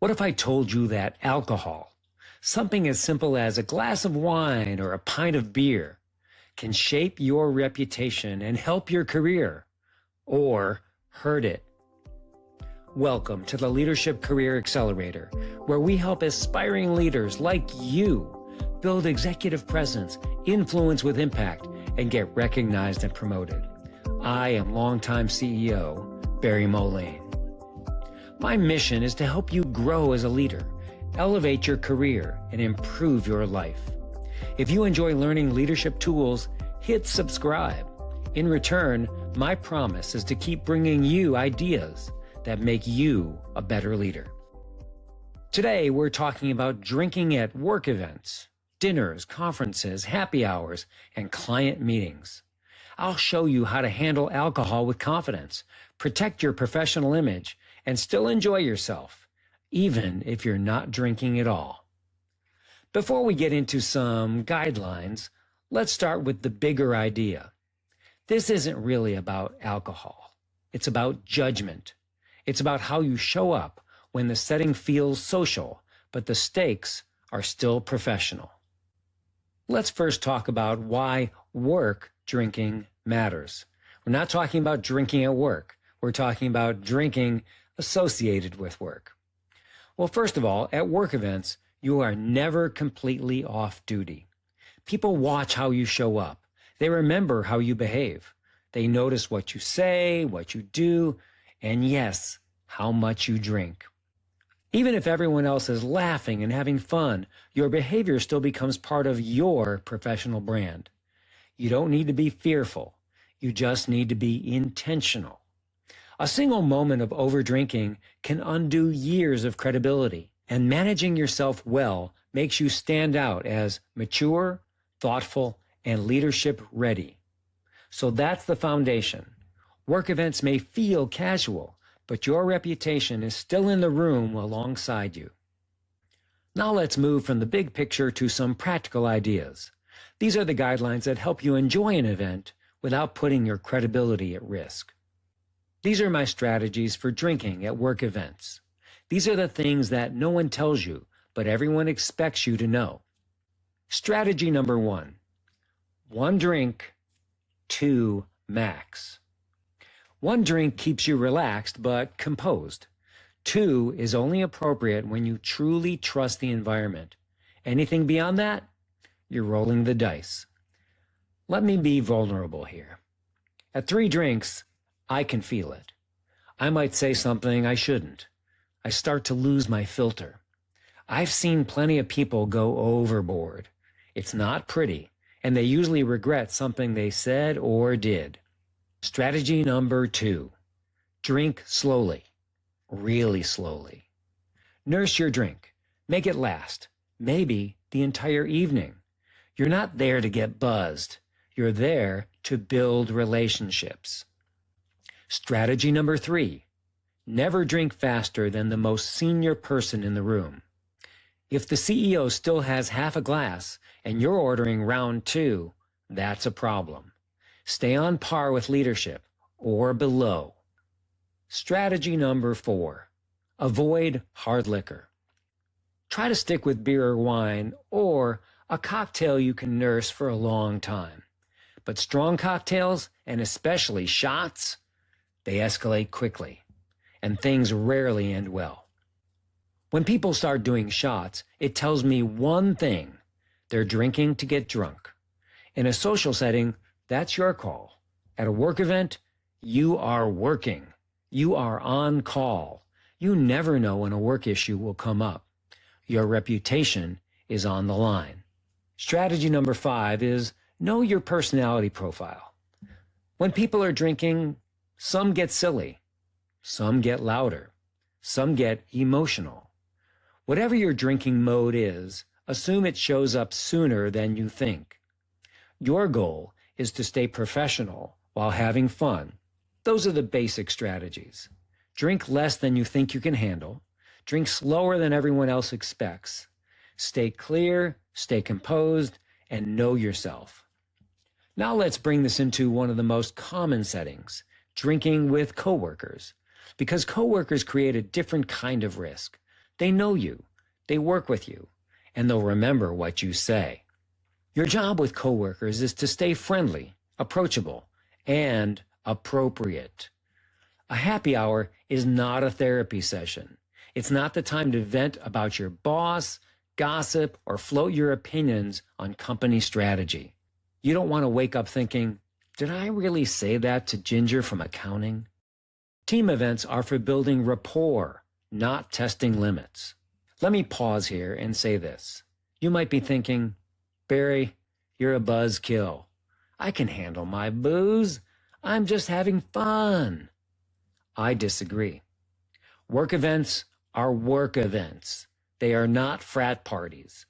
What if I told you that alcohol, something as simple as a glass of wine or a pint of beer, can shape your reputation and help your career, or hurt it? Welcome to the Leadership Career Accelerator, where we help aspiring leaders like you build executive presence, influence with impact, and get recognized and promoted. I am longtime CEO Barry Moline. My mission is to help you grow as a leader, elevate your career, and improve your life. If you enjoy learning leadership tools, hit subscribe. In return, my promise is to keep bringing you ideas that make you a better leader. Today, we're talking about drinking at work events, dinners, conferences, happy hours, and client meetings. I'll show you how to handle alcohol with confidence, protect your professional image, and still enjoy yourself, even if you're not drinking at all. Before we get into some guidelines, let's start with the bigger idea. This isn't really about alcohol. It's about judgment. It's about how you show up when the setting feels social, but the stakes are still professional. Let's first talk about why work drinking matters. We're not talking about drinking at work. We're talking about drinking associated with work. Well, first of all, at work events, you are never completely off duty. People watch how you show up. They remember how you behave. They notice what you say, what you do, and yes, how much you drink. Even if everyone else is laughing and having fun, your behavior still becomes part of your professional brand. You don't need to be fearful. You just need to be intentional. A single moment of overdrinking can undo years of credibility, and managing yourself well makes you stand out as mature, thoughtful, and leadership ready. So that's the foundation. Work events may feel casual, but your reputation is still in the room alongside you. Now let's move from the big picture to some practical ideas. These are the guidelines that help you enjoy an event without putting your credibility at risk. These are my strategies for drinking at work events. These are the things that no one tells you, but everyone expects you to know. Strategy number 1, 1 drink, 2 max. 1 drink keeps you relaxed but composed. 2 is only appropriate when you truly trust the environment. Anything beyond that, you're rolling the dice. Let me be vulnerable here. At 3 drinks, I can feel it. I might say something I shouldn't. I start to lose my filter. I've seen plenty of people go overboard. It's not pretty, and they usually regret something they said or did. Strategy number 2, drink slowly, really slowly. Nurse your drink. Make it last, maybe the entire evening. You're not there to get buzzed. You're there to build relationships. Strategy number 3, never drink faster than the most senior person in the room. If the CEO still has half a glass and you're ordering round 2, that's a problem. Stay on par with leadership or below. Strategy number 4, avoid hard liquor. Try to stick with beer or wine or a cocktail you can nurse for a long time. But strong cocktails, and especially shots, they escalate quickly, and things rarely end well. When people start doing shots, it tells me one thing: they're drinking to get drunk. In a social setting, that's your call. At a work event, you are working. You are on call. You never know when a work issue will come up. Your reputation is on the line. Strategy number 5 is know your personality profile. When people are drinking, some get silly, some get louder, some get emotional. Whatever your drinking mode is, assume it shows up sooner than you think. Your goal is to stay professional while having fun. Those are the basic strategies. Drink less than you think you can handle. Drink slower than everyone else expects. Stay clear, stay composed, and know yourself. Now let's bring this into one of the most common settings, drinking with coworkers. Because coworkers create a different kind of risk. They know you, they work with you, and they'll remember what you say. Your job with coworkers is to stay friendly, approachable, and appropriate. A happy hour is not a therapy session. It's not the time to vent about your boss, gossip, or float your opinions on company strategy. You don't want to wake up thinking, did I really say that to Ginger from accounting? Team events are for building rapport, not testing limits. Let me pause here and say this. You might be thinking, Barry, you're a buzzkill. I can handle my booze. I'm just having fun. I disagree. Work events are work events. They are not frat parties.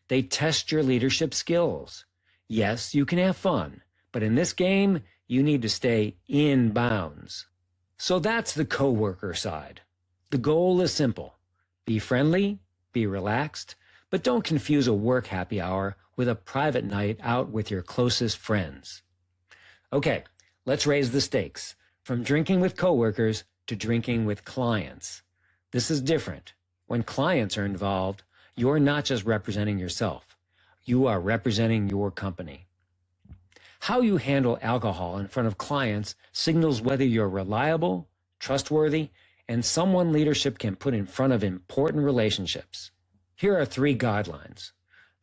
They test your leadership skills. Yes, you can have fun, but in this game, you need to stay in bounds. So that's the coworker side. The goal is simple. Be friendly, be relaxed, but don't confuse a work happy hour with a private night out with your closest friends. Okay, let's raise the stakes. From drinking with coworkers to drinking with clients. This is different. When clients are involved, you're not just representing yourself. You are representing your company. How you handle alcohol in front of clients signals whether you're reliable, trustworthy, and someone leadership can put in front of important relationships. Here are 3 guidelines.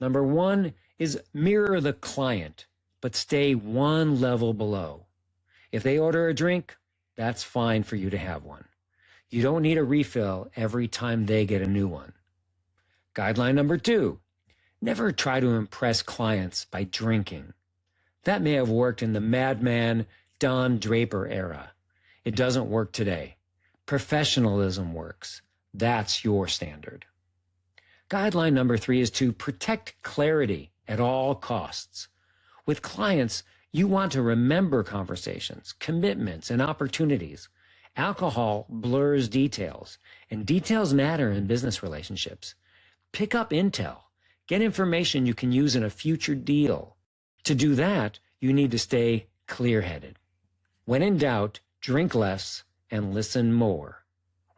Number 1 is mirror the client, but stay one level below. If they order a drink, that's fine for you to have one. You don't need a refill every time they get a new one. Guideline number 2, never try to impress clients by drinking. That may have worked in the Madman Don Draper era. It doesn't work today. Professionalism works. That's your standard. Guideline number 3 is to protect clarity at all costs. With clients, you want to remember conversations, commitments, and opportunities. Alcohol blurs details, and details matter in business relationships. Pick up intel. Get information you can use in a future deal. To do that, you need to stay clear-headed. When in doubt, drink less and listen more.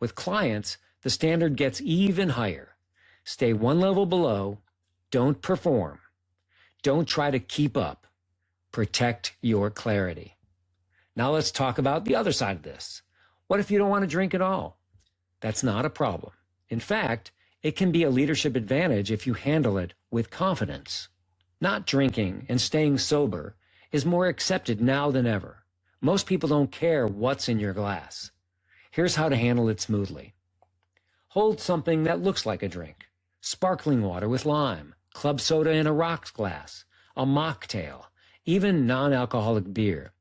With clients, the standard gets even higher. Stay one level below. Don't perform. Don't try to keep up. Protect your clarity. Now let's talk about the other side of this. What if you don't want to drink at all? That's not a problem. In fact, it can be a leadership advantage if you handle it with confidence. Not drinking and staying sober is more accepted now than ever. Most people don't care what's in your glass. Here's how to handle it smoothly. Hold something that looks like a drink. Sparkling water with lime, club soda in a rocks glass, a mocktail, even non-alcoholic beer.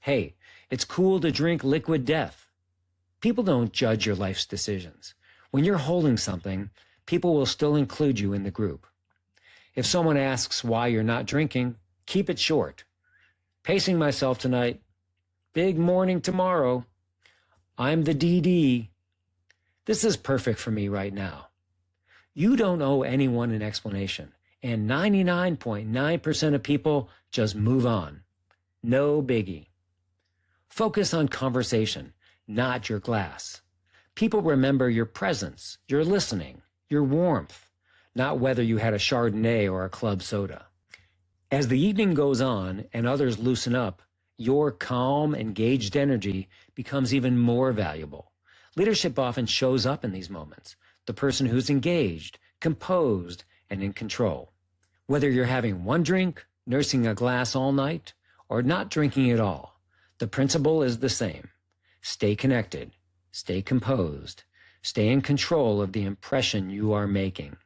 Hey, it's cool to drink liquid death. People don't judge your life's decisions. When you're holding something, people will still include you in the group. If someone asks why you're not drinking, keep it short. Pacing myself tonight. Big morning tomorrow. I'm the DD. This is perfect for me right now. You don't owe anyone an explanation, and 99.9% of people just move on. No biggie. Focus on conversation, not your glass. People remember your presence, your listening, your warmth, not whether you had a Chardonnay or a club soda. As the evening goes on and others loosen up, your calm, engaged energy becomes even more valuable. Leadership often shows up in these moments. The person who's engaged, composed, and in control. Whether you're having one drink, nursing a glass all night, or not drinking at all, the principle is the same. Stay connected, stay composed, stay in control of the impression you are making.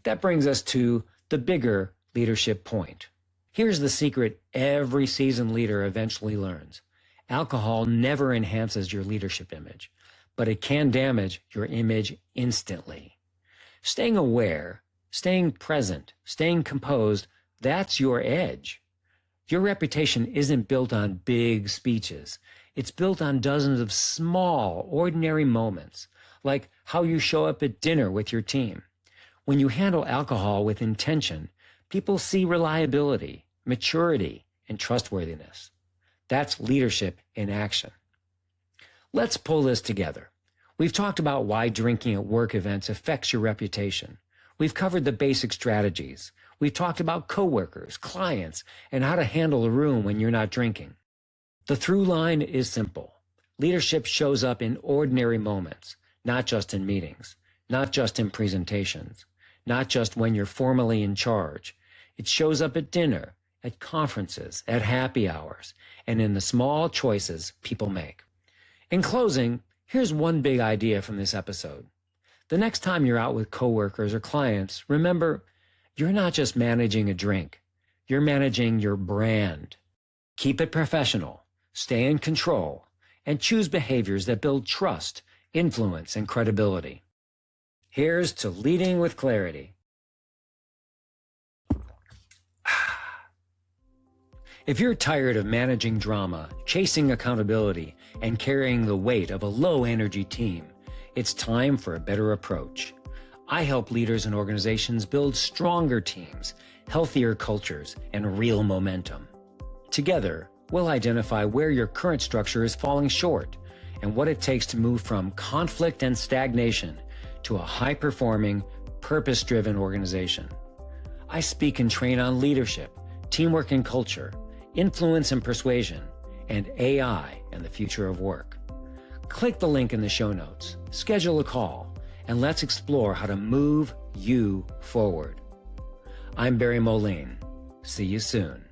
That brings us to the bigger leadership point. Here's the secret every seasoned leader eventually learns. Alcohol never enhances your leadership image, but it can damage your image instantly. Staying aware, staying present, staying composed, that's your edge. Your reputation isn't built on big speeches. It's built on dozens of small, ordinary moments, like how you show up at dinner with your team. When you handle alcohol with intention, people see reliability, maturity, and trustworthiness. That's leadership in action. Let's pull this together. We've talked about why drinking at work events affects your reputation. We've covered the basic strategies. We've talked about coworkers, clients, and how to handle a room when you're not drinking. The through line is simple. Leadership shows up in ordinary moments, not just in meetings, not just in presentations, not just when you're formally in charge. It shows up at dinner, at conferences, at happy hours, and in the small choices people make. In closing, here's one big idea from this episode. The next time you're out with coworkers or clients, remember, you're not just managing a drink. You're managing your brand. Keep it professional, stay in control, and choose behaviors that build trust, influence, and credibility. Here's to leading with clarity. If you're tired of managing drama, chasing accountability, and carrying the weight of a low-energy team, it's time for a better approach. I help leaders and organizations build stronger teams, healthier cultures, and real momentum. Together, we'll identify where your current structure is falling short and what it takes to move from conflict and stagnation to a high-performing, purpose-driven organization. I speak and train on leadership, teamwork and culture, influence and persuasion, and AI and the future of work. Click the link in the show notes, schedule a call, and let's explore how to move you forward. I'm Barry Moline. See you soon.